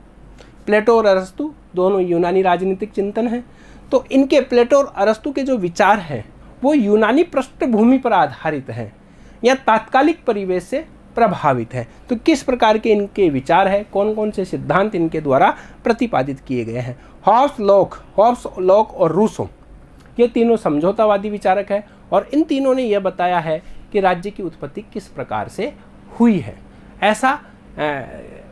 Speaker 1: प्लेटो और अरस्तु दोनों यूनानी राजनीतिक चिंतन हैं। तो इनके प्लेटो और अरस्तु के जो विचार हैं वो यूनानी पृष्ठभूमि पर आधारित हैं या तात्कालिक परिवेश से प्रभावित है। तो किस प्रकार के इनके विचार है, कौन कौन से सिद्धांत इनके द्वारा प्रतिपादित किए गए हैं। हॉब्स, लॉक और रूसो, ये तीनों समझौतावादी विचारक हैं और इन तीनों ने यह बताया है कि राज्य की उत्पत्ति किस प्रकार से हुई है, ऐसा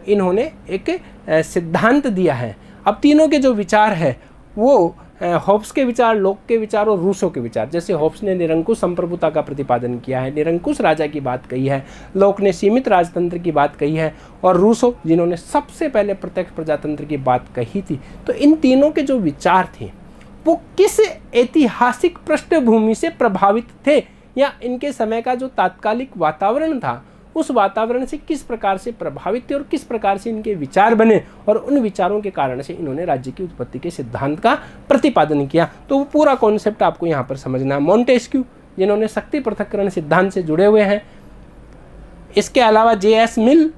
Speaker 1: इन्होंने एक सिद्धांत दिया है। अब तीनों के जो विचार है वो होब्स के विचार, लोक के विचार और रूसो के विचार। जैसे होब्स ने निरंकुश संप्रभुता का प्रतिपादन किया है, निरंकुश राजा की बात कही है, लोक ने सीमित राजतंत्र की बात कही है, और रूसो जिन्होंने सबसे पहले प्रत्यक्ष प्रजातंत्र की बात कही थी। तो इन तीनों के जो विचार थे वो किस ऐतिहासिक पृष्ठभूमि से प्रभावित थे, या इनके समय का जो तात्कालिक वातावरण था उस वातावरण से किस प्रकार से प्रभावित थे और किस प्रकार से इनके विचार बने, और उन विचारों के कारण से इन्होंने राज्य की उत्पत्ति के सिद्धांत का प्रतिपादन किया। तो वो पूरा कॉन्सेप्ट आपको यहाँ पर समझना है। मॉन्टेस्क्यू जिन्होंने शक्ति पृथक्करण सिद्धांत से जुड़े हुए हैं, इसके अलावा J.S. मिल,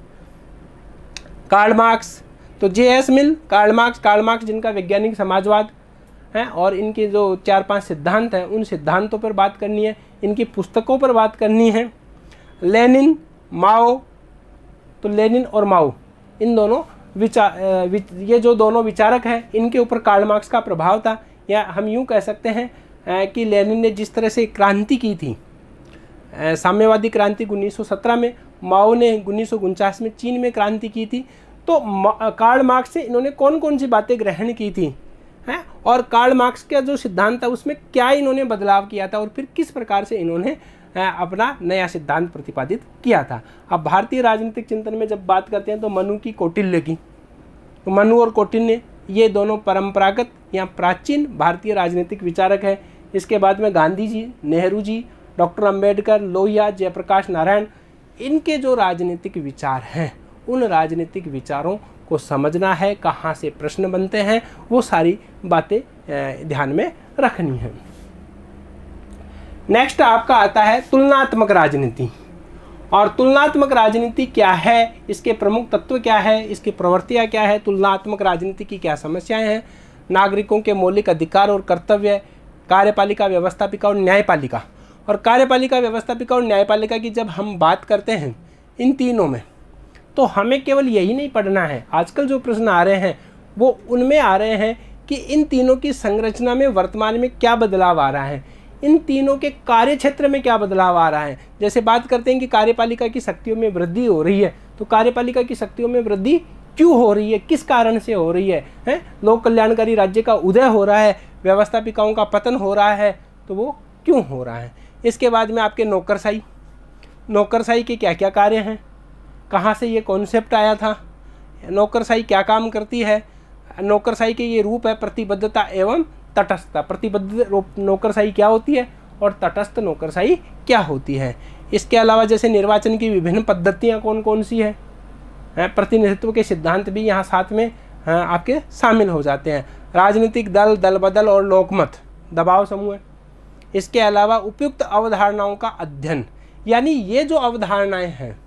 Speaker 1: कार्ल मार्क्स। तो J.S. मिल, कार्ल मार्क्स जिनका वैज्ञानिक समाजवाद है, और इनके जो 4-5 सिद्धांत हैं उन सिद्धांतों पर बात करनी है, इनकी पुस्तकों पर बात करनी है। लेनिन, माओ, तो लेनिन और माओ इन दोनों ये जो दोनों विचारक हैं इनके ऊपर कार्ल मार्क्स का प्रभाव था, या हम यूँ कह सकते हैं कि लेनिन ने जिस तरह से क्रांति की थी, साम्यवादी क्रांति 1917 में, माओ ने 1949 में चीन में क्रांति की थी। तो कार्ल मार्क्स से इन्होंने कौन कौन सी बातें ग्रहण की थी हैं, और कार्ल मार्क्स का जो सिद्धांत था उसमें क्या इन्होंने बदलाव किया था, और फिर किस प्रकार से इन्होंने अपना नया सिद्धांत प्रतिपादित किया था। अब भारतीय राजनीतिक चिंतन में जब बात करते हैं तो मनु की, कौटिल्य की, तो मनु और कौटिल्य ये दोनों परंपरागत या प्राचीन भारतीय राजनीतिक विचारक हैं। इसके बाद में गांधी जी, नेहरू जी, डॉक्टर अंबेडकर, लोहिया, जयप्रकाश नारायण, इनके जो राजनीतिक विचार हैं उन राजनीतिक विचारों को समझना है, कहाँ से प्रश्न बनते हैं, वो सारी बातें ध्यान में रखनी है। नेक्स्ट आपका आता है तुलनात्मक राजनीति। और तुलनात्मक राजनीति क्या है, इसके प्रमुख तत्व क्या है, इसकी प्रवृत्तियाँ क्या है, तुलनात्मक राजनीति की क्या समस्याएं हैं, नागरिकों के मौलिक अधिकार और कर्तव्य, कार्यपालिका, व्यवस्थापिका और न्यायपालिका। और कार्यपालिका, व्यवस्थापिका और न्यायपालिका की जब हम बात करते हैं इन तीनों में, तो हमें केवल यही नहीं पढ़ना है। आजकल जो प्रश्न आ रहे हैं वो उनमें आ रहे हैं कि इन तीनों की संरचना में वर्तमान में क्या बदलाव आ रहा है, इन तीनों के कार्य क्षेत्र में क्या बदलाव आ रहा है। जैसे बात करते हैं कि कार्यपालिका की शक्तियों में वृद्धि हो रही है, तो कार्यपालिका की शक्तियों में वृद्धि क्यों हो रही है, किस कारण से हो रही है? लोक कल्याणकारी राज्य का उदय हो रहा है, व्यवस्थापिकाओं का पतन हो रहा है, तो वो क्यों हो रहा है। इसके बाद में आपके नौकरशाही के क्या क्या कार्य हैं, कहाँ से ये कॉन्सेप्ट आया था, नौकरशाही क्या काम करती है, नौकरशाही के ये रूप है प्रतिबद्धता एवं तटस्थता। प्रतिबद्ध नौकरशाही क्या होती है और तटस्थ नौकरशाही क्या होती है। इसके अलावा जैसे निर्वाचन की विभिन्न पद्धतियाँ कौन कौन सी है, प्रतिनिधित्व के सिद्धांत भी यहाँ साथ में आपके शामिल हो जाते हैं। राजनीतिक दल, दल बदल और लोकमत, दबाव समूह। इसके अलावा उपयुक्त अवधारणाओं का अध्ययन, यानी ये जो अवधारणाएं हैं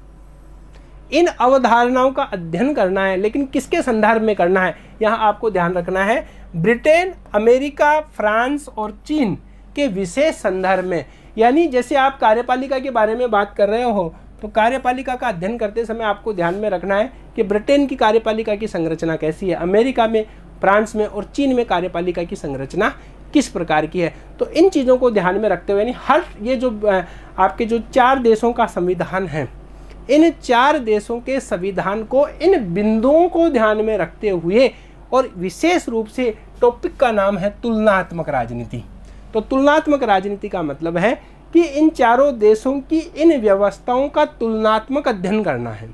Speaker 1: इन अवधारणाओं का अध्ययन करना है, लेकिन किसके संदर्भ में करना है, यहाँ आपको ध्यान रखना है ब्रिटेन, अमेरिका, फ्रांस और चीन के विशेष संदर्भ में। यानी जैसे आप कार्यपालिका के बारे में बात कर रहे हो तो कार्यपालिका का अध्ययन करते समय आपको ध्यान में रखना है कि ब्रिटेन की कार्यपालिका की संरचना कैसी है, अमेरिका में, फ्रांस में और चीन में कार्यपालिका की संरचना किस प्रकार की है। तो इन चीज़ों को ध्यान में रखते हुए, यानी हर ये जो आपके जो 4 देशों का संविधान है, इन 4 देशों के संविधान को, इन बिंदुओं को ध्यान में रखते हुए, और विशेष रूप से टॉपिक का नाम है तुलनात्मक राजनीति। तो तुलनात्मक राजनीति का मतलब है कि इन चारों देशों की इन व्यवस्थाओं का तुलनात्मक अध्ययन करना है।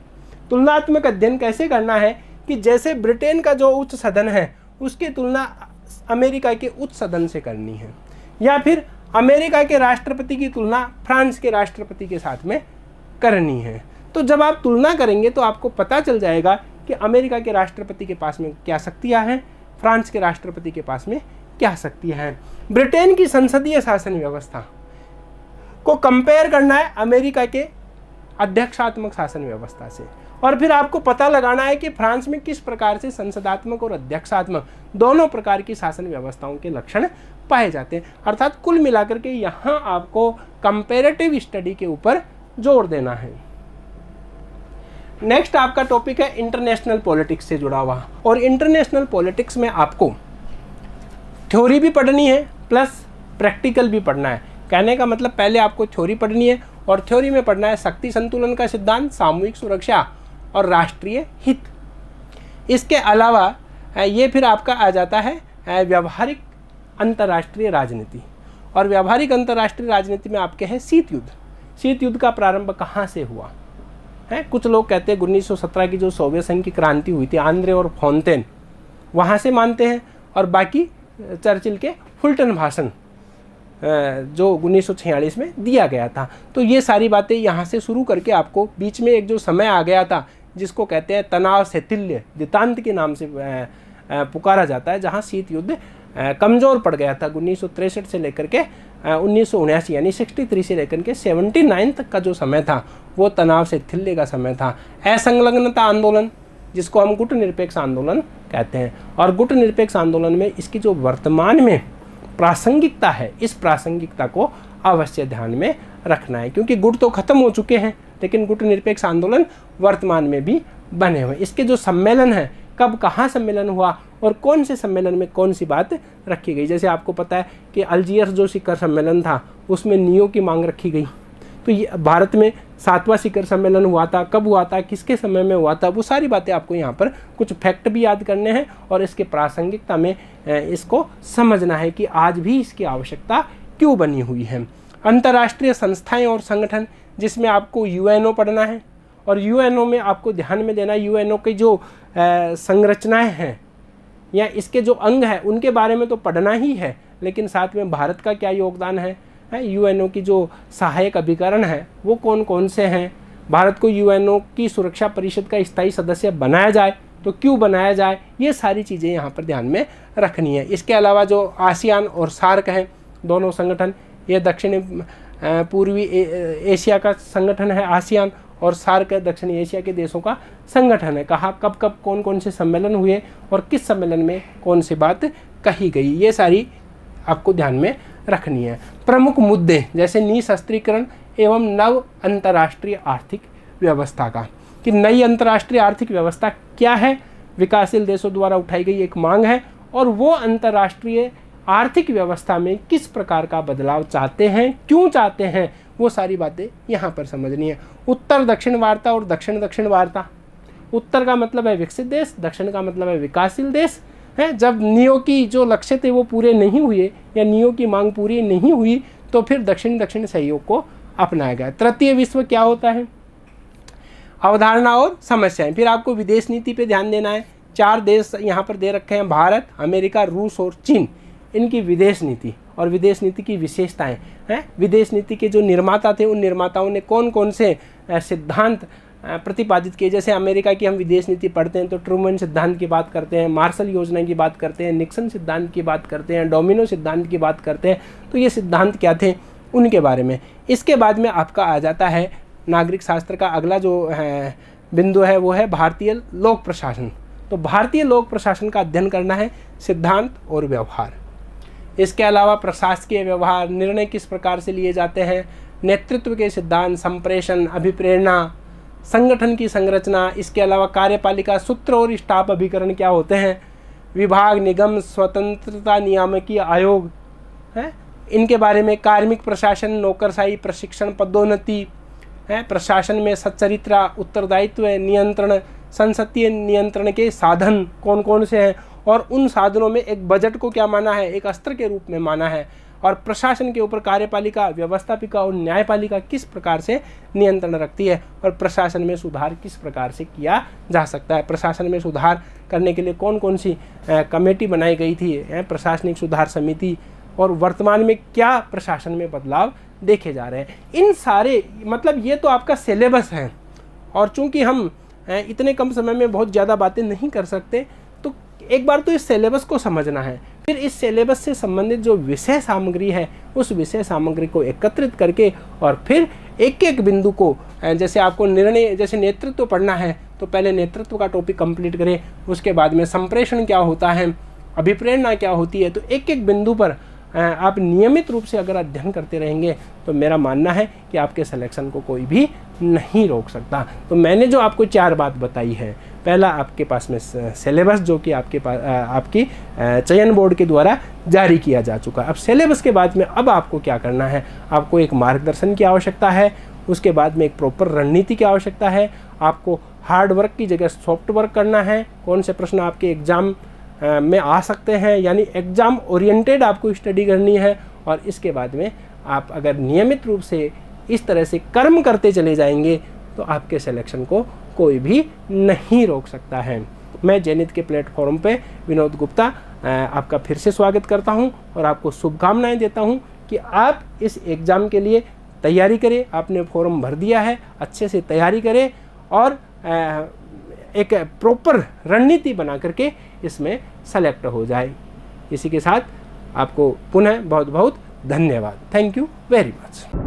Speaker 1: तुलनात्मक अध्ययन कैसे करना है कि जैसे ब्रिटेन का जो उच्च सदन है उसकी तुलना अमेरिका के उच्च सदन से करनी है, या फिर अमेरिका के राष्ट्रपति की तुलना फ्रांस के राष्ट्रपति के साथ में करनी है। तो जब आप तुलना करेंगे तो आपको पता चल जाएगा कि अमेरिका के राष्ट्रपति के पास में क्या शक्तियाँ हैं, फ्रांस के राष्ट्रपति के पास में क्या शक्तियाँ हैं। ब्रिटेन की संसदीय शासन व्यवस्था को कंपेयर करना है अमेरिका के अध्यक्षात्मक शासन व्यवस्था से, और फिर आपको पता लगाना है कि फ्रांस में किस प्रकार से संसदात्मक और अध्यक्षात्मक दोनों प्रकार की शासन व्यवस्थाओं के लक्षण पाए जाते हैं। अर्थात कुल मिलाकर के यहाँ आपको कंपेरेटिव स्टडी के ऊपर जोर देना है। नेक्स्ट आपका टॉपिक है इंटरनेशनल पॉलिटिक्स से जुड़ा हुआ, और इंटरनेशनल पॉलिटिक्स में आपको थ्योरी भी पढ़नी है प्लस प्रैक्टिकल भी पढ़ना है। कहने का मतलब पहले आपको थ्योरी पढ़नी है और थ्योरी में पढ़ना है शक्ति संतुलन का सिद्धांत, सामूहिक सुरक्षा और राष्ट्रीय हित। इसके अलावा ये फिर आपका आ जाता है व्यावहारिक अंतर्राष्ट्रीय राजनीति, और व्यावहारिक अंतर्राष्ट्रीय राजनीति में आपके है शीत युद्ध। शीत युद्ध का प्रारंभ कहाँ से हुआ है? कुछ लोग कहते हैं 1917 की जो सोवियत संघ की क्रांति हुई थी, आंद्रे और फोंटेन, वहाँ से मानते हैं, और बाकी चर्चिल के फुलटन भाषण जो 1946 में दिया गया था। तो ये सारी बातें यहाँ से शुरू करके आपको बीच में एक जो समय आ गया था जिसको कहते हैं तनाव शैथिल्य दितांत के नाम से पुकारा जाता है, जहाँ शीत युद्ध कमज़ोर पड़ गया था 1963 से लेकर के 1979 यानी 63 से लेकर के 79 तक का जो समय था वो तनाव शैथिल्य का समय था। असंलग्नता आंदोलन जिसको हम गुट निरपेक्ष आंदोलन कहते हैं, और गुट निरपेक्ष आंदोलन में इसकी जो वर्तमान में प्रासंगिकता है, इस प्रासंगिकता को अवश्य ध्यान में रखना है, क्योंकि गुट तो खत्म हो चुके हैं लेकिन गुट निरपेक्ष आंदोलन वर्तमान में भी बने हुए। इसके जो सम्मेलन है, कब कहाँ सम्मेलन हुआ और कौन से सम्मेलन में कौन सी बात रखी गई। जैसे आपको पता है कि अल्जीयर्स जो शिखर सम्मेलन था उसमें नियो की मांग रखी गई। तो ये भारत में 7वां शिखर सम्मेलन हुआ था, कब हुआ था, किसके समय में हुआ था, वो सारी बातें आपको यहाँ पर कुछ फैक्ट भी याद करने हैं और इसके प्रासंगिकता में इसको समझना है कि आज भी इसकी आवश्यकता क्यों बनी हुई है। अंतर्राष्ट्रीय संस्थाएं और संगठन जिसमें आपको यूएनओ पढ़ना है, और यूएनओ में आपको ध्यान में देना यूएनओ की जो संरचनाएं हैं या इसके जो अंग हैं उनके बारे में तो पढ़ना ही है, लेकिन साथ में भारत का क्या योगदान है, यूएनओ की जो सहायक अभिकरण है वो कौन कौन से हैं, भारत को यूएनओ की सुरक्षा परिषद का स्थायी सदस्य बनाया जाए तो क्यों बनाया जाए, ये सारी चीज़ें यहाँ पर ध्यान में रखनी है। इसके अलावा जो आसियान और सार्क हैं दोनों संगठन, ये दक्षिण पूर्वी एशिया का संगठन है आसियान, और सार्क दक्षिणी एशिया के देशों का संगठन है। कहाँ कब कब कौन कौन से सम्मेलन हुए और किस सम्मेलन में कौन सी बात कही गई, ये सारी आपको ध्यान में रखनी है। प्रमुख मुद्दे जैसे निशस्त्रीकरण एवं नव अंतर्राष्ट्रीय आर्थिक व्यवस्था का, कि नई अंतर्राष्ट्रीय आर्थिक व्यवस्था क्या है, विकासशील देशों द्वारा उठाई गई एक मांग है, और वो अंतर्राष्ट्रीय आर्थिक व्यवस्था में किस प्रकार का बदलाव चाहते हैं, क्यों चाहते हैं, वो सारी बातें यहाँ पर समझनी है। उत्तर दक्षिण वार्ता और दक्षिण दक्षिण वार्ता, उत्तर का मतलब है विकसित देश, दक्षिण का मतलब है विकासशील देश है। जब नियो की जो लक्ष्य थे वो पूरे नहीं हुए या नियो की मांग पूरी नहीं हुई तो फिर दक्षिण दक्षिण सहयोग को अपनाया गया। तृतीय विश्व क्या होता है, अवधारणा और समस्याएं। फिर आपको विदेश नीति पे ध्यान देना है। 4 देश यहाँ पर दे रखे हैं, भारत, अमेरिका, रूस और चीन, इनकी विदेश नीति और विदेश नीति की विशेषताएं हैं। विदेश नीति के जो निर्माता थे उन निर्माताओं ने कौन कौन से सिद्धांत प्रतिपादित किए। जैसे अमेरिका की हम विदेश नीति पढ़ते हैं तो ट्रूमन सिद्धांत की बात करते हैं, मार्शल योजना की बात करते हैं, निक्सन सिद्धांत की बात करते हैं, डोमिनो सिद्धांत की बात करते हैं। तो ये सिद्धांत क्या थे उनके बारे में। इसके बाद में आपका आ जाता है नागरिक शास्त्र का अगला जो बिंदु है वो है भारतीय लोक प्रशासन। तो भारतीय लोक प्रशासन का अध्ययन करना है, सिद्धांत और व्यवहार। इसके अलावा प्रशासकीय व्यवहार, निर्णय किस प्रकार से लिए जाते हैं, नेतृत्व के सिद्धांत, संप्रेषण, अभिप्रेरणा, संगठन की संरचना। इसके अलावा कार्यपालिका सूत्र और स्टाफ अभिकरण क्या होते हैं, विभाग, निगम, स्वतंत्रता नियामकीय आयोग है, इनके बारे में। कार्मिक प्रशासन, नौकरशाही, प्रशिक्षण, पदोन्नति है, प्रशासन में सच्चरित्र, उत्तरदायित्व, नियंत्रण, संसदीय नियंत्रण के साधन कौन कौन से हैं, और उन साधनों में एक बजट को क्या माना है, एक अस्त्र के रूप में माना है। और प्रशासन के ऊपर कार्यपालिका, व्यवस्थापिका और न्यायपालिका किस प्रकार से नियंत्रण रखती है, और प्रशासन में सुधार किस प्रकार से किया जा सकता है। प्रशासन में सुधार करने के लिए कौन कौन सी कमेटी बनाई गई थी, प्रशासनिक सुधार समिति, और वर्तमान में क्या प्रशासन में बदलाव देखे जा रहे हैं। इन सारे मतलब ये तो आपका सिलेबस है, और चूंकि हम इतने कम समय में बहुत ज़्यादा बातें नहीं कर सकते तो एक बार तो इस सिलेबस को समझना है। फिर इस सिलेबस से संबंधित जो विषय सामग्री है उस विषय सामग्री को एकत्रित करके और फिर एक एक बिंदु को, जैसे आपको निर्णय, जैसे नेतृत्व पढ़ना है तो पहले नेतृत्व का टॉपिक कंप्लीट करें, उसके बाद में संप्रेषण क्या होता है, अभिप्रेरणा क्या होती है। तो एक एक बिंदु पर आप नियमित रूप से अगर अध्ययन करते रहेंगे तो मेरा मानना है कि आपके सिलेक्शन को कोई भी नहीं रोक सकता। तो मैंने जो आपको 4 बात बताई है, पहला आपके पास में सिलेबस जो कि आपके पास आपकी चयन बोर्ड के द्वारा जारी किया जा चुका। अब सिलेबस के बाद में अब आपको क्या करना है, आपको एक मार्गदर्शन की आवश्यकता है, उसके बाद में एक प्रॉपर रणनीति की आवश्यकता है। आपको हार्ड वर्क की जगह सॉफ्ट वर्क करना है। कौन से प्रश्न आपके एग्ज़ाम में आ सकते हैं, यानी एग्ज़ाम ओरिएंटेड आपको स्टडी करनी है। और इसके बाद में आप अगर नियमित रूप से इस तरह से कर्म करते चले जाएंगे तो आपके सिलेक्शन को कोई भी नहीं रोक सकता है। मैं जेनिथ के प्लेटफॉर्म पे विनोद गुप्ता आपका फिर से स्वागत करता हूं और आपको शुभकामनाएं देता हूं कि आप इस एग्ज़ाम के लिए तैयारी करें। आपने फॉर्म भर दिया है, अच्छे से तैयारी करें और एक प्रॉपर रणनीति बना करके इसमें सेलेक्ट हो जाए। इसी के साथ आपको पुनः बहुत बहुत धन्यवाद। Thank you very much.